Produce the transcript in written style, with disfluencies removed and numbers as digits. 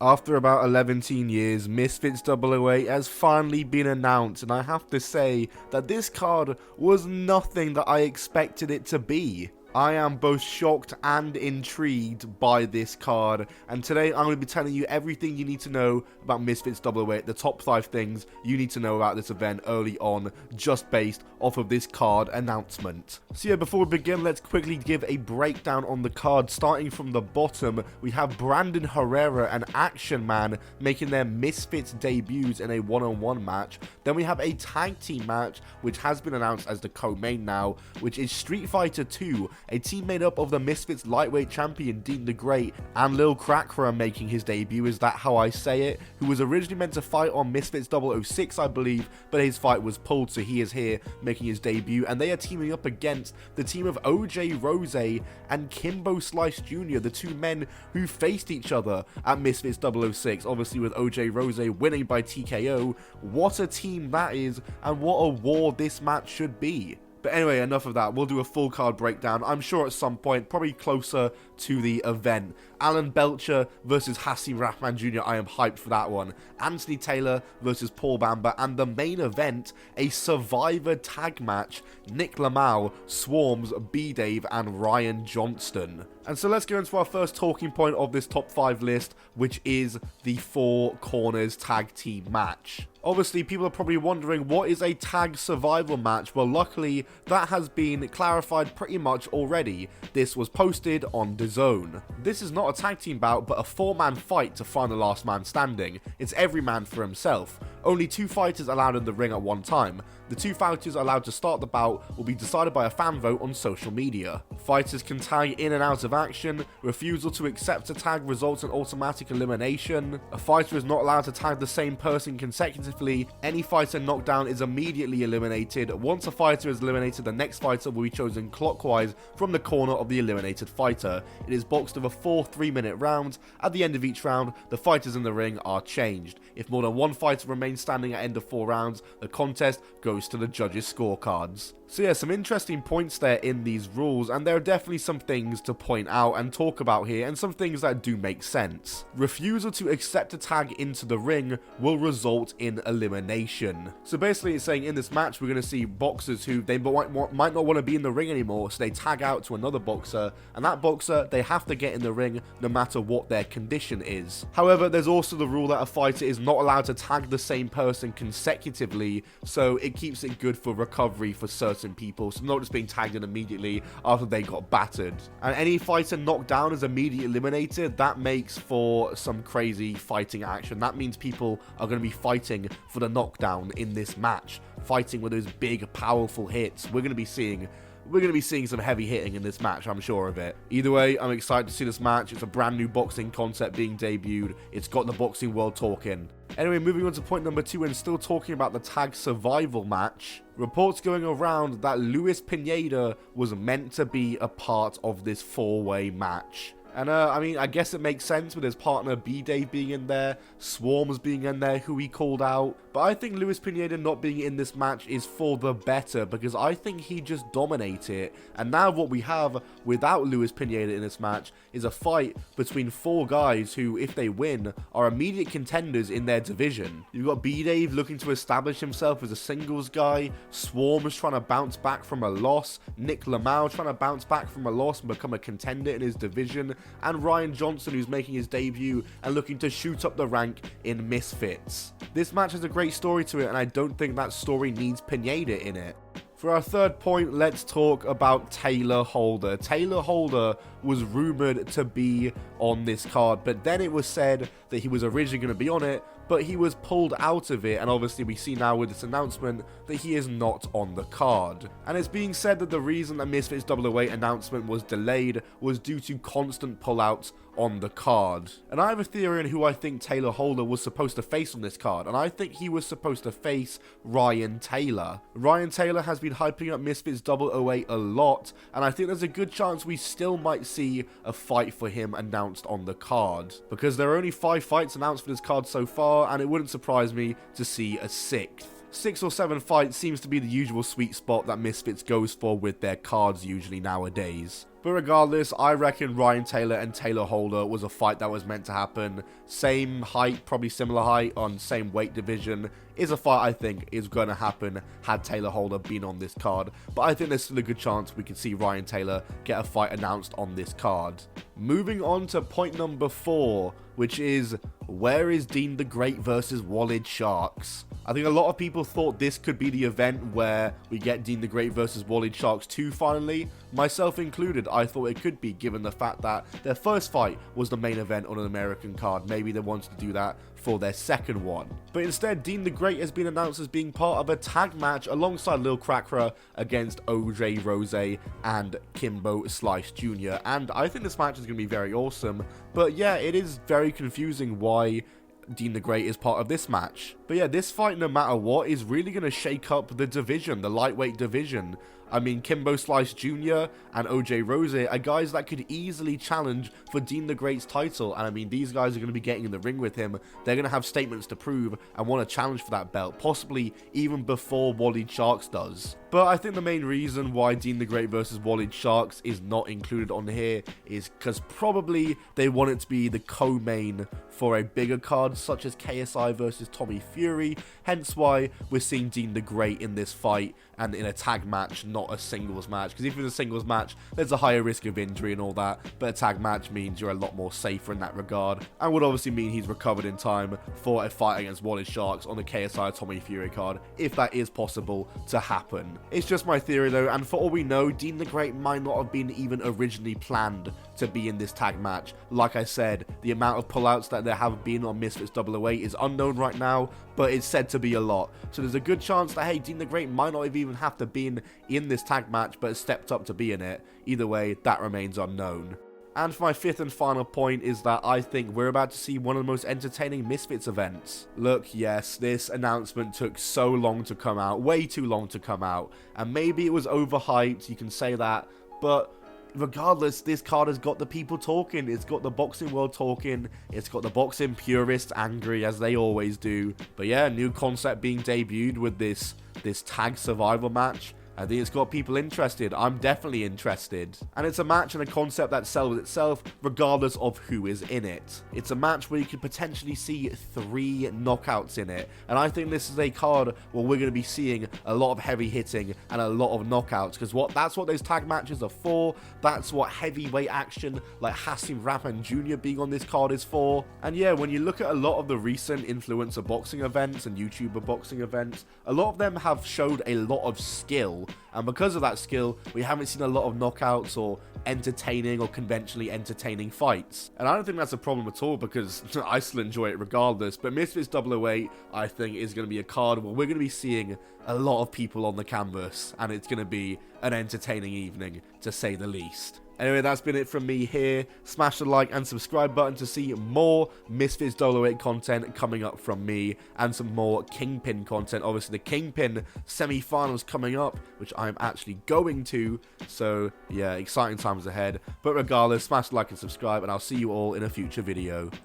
After about 11 years, Misfits 008 has finally been announced, and I have to say that this card was nothing that I expected it to be. I am both shocked and intrigued by this card, and today I'm going to be telling you everything you need to know about Misfits 008, the top 5 things you need to know about this event early on, just based off of this card announcement. So yeah, before we begin, let's quickly give a breakdown on the card. Starting from the bottom, we have Brandon Herrera and Action Man making their Misfits debuts in a one-on-one match. Then we have a tag team match, which has been announced as the co-main now, which is Street Fighter 2, a team made up of the Misfits lightweight champion Dean the Great and Lil Krakra making his debut, is that how I say it, who was originally meant to fight on Misfits 006 I believe, but his fight was pulled, so he is here making his debut, and they are teaming up against the team of OJ Rose and Kimbo Slice Jr., the two men who faced each other at Misfits 006, obviously with OJ Rose winning by TKO. What a team that is, and what a war this match should be. But anyway, enough of that. We'll do a full card breakdown, I'm sure at some point, probably closer to the event. Alan Belcher versus Hasim Rahman Jr., I am hyped for that one. Anthony Taylor versus Paul Bamba, and the main event, a Survivor tag match, Nick Lamau, Swarms, B-Dave, and Ryan Johnston. And so let's go into our first talking point of this top 5 list, which is the Four Corners tag team match. Obviously, people are probably wondering, what is a tag survival match? Well, luckily, that has been clarified pretty much already. This was posted on DAZN. This is not a tag team bout, but a 4-man fight to find the last man standing. It's every man for himself. Only 2 fighters allowed in the ring at one time. The 2 fighters allowed to start the bout will be decided by a fan vote on social media. Fighters can tag in and out of action. Refusal to accept a tag results in automatic elimination. A fighter is not allowed to tag the same person consecutively. Any fighter knocked down is immediately eliminated. Once a fighter is eliminated, the next fighter will be chosen clockwise from the corner of the eliminated fighter. It is boxed over 4 3-minute rounds. At the end of each round, the fighters in the ring are changed. If more than one fighter remains standing at end of 4 rounds, the contest goes to the judges' scorecards. So yeah, some interesting points there in these rules, and there are definitely some things to point out and talk about here, and some things that do make sense. Refusal to accept a tag into the ring will result in elimination. So basically it's saying in this match we're going to see boxers who they might not want to be in the ring anymore, so they tag out to another boxer, and that boxer, they have to get in the ring no matter what their condition is. However, there's also the rule that a fighter is not allowed to tag the same person consecutively, so it keeps it good for recovery for certain people, so not just being tagged in immediately after they got battered. And any fighter knocked down is immediately eliminated. That makes for some crazy fighting action. That means people are going to be fighting for the knockdown in this match, fighting with those big powerful hits. We're going to be seeing some heavy hitting in this match, I'm sure of it. Either way, I'm excited to see this match. It's a brand new boxing concept being debuted. It's got the boxing world talking. Anyway, moving on to point number 2, and still talking about the tag survival match. Reports going around that Luis Pineda was meant to be a part of this 4-way match. And I mean, I guess it makes sense with his partner B-Dave being in there, Swarms being in there, who he called out. But I think Luis Pineda not being in this match is for the better, because I think he just dominated it. And now what we have without Luis Pineda in this match is a fight between 4 guys who, if they win, are immediate contenders in their division. You've got B-Dave looking to establish himself as a singles guy, Swarms trying to bounce back from a loss, Nick Lamau trying to bounce back from a loss and become a contender in his division, and Ryan Johnston, who's making his debut and looking to shoot up the rank in Misfits. This match has a great story to it, and I don't think that story needs Pineda in it. For our third point, let's talk about Taylor Holder. Taylor Holder was rumored to be on this card, but then it was said that he was originally going to be on it, but he was pulled out of it, and obviously we see now with this announcement that he is not on the card. And it's being said that the reason that Misfits 008 announcement was delayed was due to constant pullouts on the card. And I have a theory on who I think Taylor Holder was supposed to face on this card, and I think he was supposed to face Ryan Taylor. Ryan Taylor has been hyping up Misfits 008 a lot, and I think there's a good chance we still might see a fight for him announced on the card, because there are only 5 fights announced for this card so far, and it wouldn't surprise me to see a 6th. 6 or 7 fights seems to be the usual sweet spot that Misfits goes for with their cards usually nowadays. But regardless, I reckon Ryan Taylor and Taylor Holder was a fight that was meant to happen. Same height, probably similar height on same weight division. Is a fight I think is going to happen had Taylor Holder been on this card. But I think there's still a good chance we could see Ryan Taylor get a fight announced on this card. Moving on to point number 4, which is, where is Dean the Great versus Wallid Sharks? I think a lot of people thought this could be the event where we get Dean the Great versus Wallid Sharks 2 finally. Myself included, I thought it could be, given the fact that their first fight was the main event on an American card. Maybe they wanted to do that for their second one. But instead, Dean the Great has been announced as being part of a tag match alongside Lil Crackra against OJ Rose and Kimbo Slice Jr. And I think this match is going to be very awesome. But yeah, it is very confusing why Dean the Great is part of this match. But yeah, this fight, no matter what, is really going to shake up the division, the lightweight division. I mean, Kimbo Slice Jr. and OJ Rose are guys that could easily challenge for Dean the Great's title. And I mean, these guys are going to be getting in the ring with him. They're going to have statements to prove and want to challenge for that belt, possibly even before Wallid Sharks does. But I think the main reason why Dean the Great versus Wallid Sharks is not included on here is because probably they want it to be the co-main for a bigger card such as KSI versus Tommy Fury, hence why we're seeing Dean the Great in this fight and in a tag match, not a singles match, because if it's a singles match, there's a higher risk of injury and all that, but a tag match means you're a lot more safer in that regard, and would obviously mean he's recovered in time for a fight against Wallid Sharks on the KSI Tommy Fury card, if that is possible to happen. It's just my theory though, and for all we know, Dean the Great might not have been even originally planned to be in this tag match. Like I said, the amount of pullouts that there have been on Misfits 008 is unknown right now, but it's said to be a lot. So there's a good chance that, hey, Dean the Great might not even have to be in this tag match, but has stepped up to be in it. Either way, that remains unknown. And for my 5th and final point is that I think we're about to see one of the most entertaining Misfits events. Look, yes, this announcement took so long to come out, way too long to come out, and maybe it was overhyped, you can say that, but regardless, this card has got the people talking, it's got the boxing world talking, it's got the boxing purists angry as they always do. But yeah, new concept being debuted with this tag survival match. I think it's got people interested. I'm definitely interested. And it's a match and a concept that sells itself regardless of who is in it. It's a match where you could potentially see 3 knockouts in it. And I think this is a card where we're going to be seeing a lot of heavy hitting and a lot of knockouts. Because that's what those tag matches are for. That's what heavyweight action like Hasim Rahman Jr. being on this card is for. And yeah, when you look at a lot of the recent influencer boxing events and YouTuber boxing events, a lot of them have showed a lot of skill. And because of that skill, we haven't seen a lot of knockouts or entertaining or conventionally entertaining fights. And I don't think that's a problem at all, because I still enjoy it regardless. But Misfits 008, I think, is going to be a card where we're going to be seeing a lot of people on the canvas, and it's going to be an entertaining evening, to say the least. Anyway, that's been it from me here. Smash the like and subscribe button to see more Misfits 008 content coming up from me, and some more Kingpin content. Obviously, the Kingpin semi-finals coming up, which I'm actually going to. So, yeah, exciting times ahead. But regardless, smash the like and subscribe, and I'll see you all in a future video.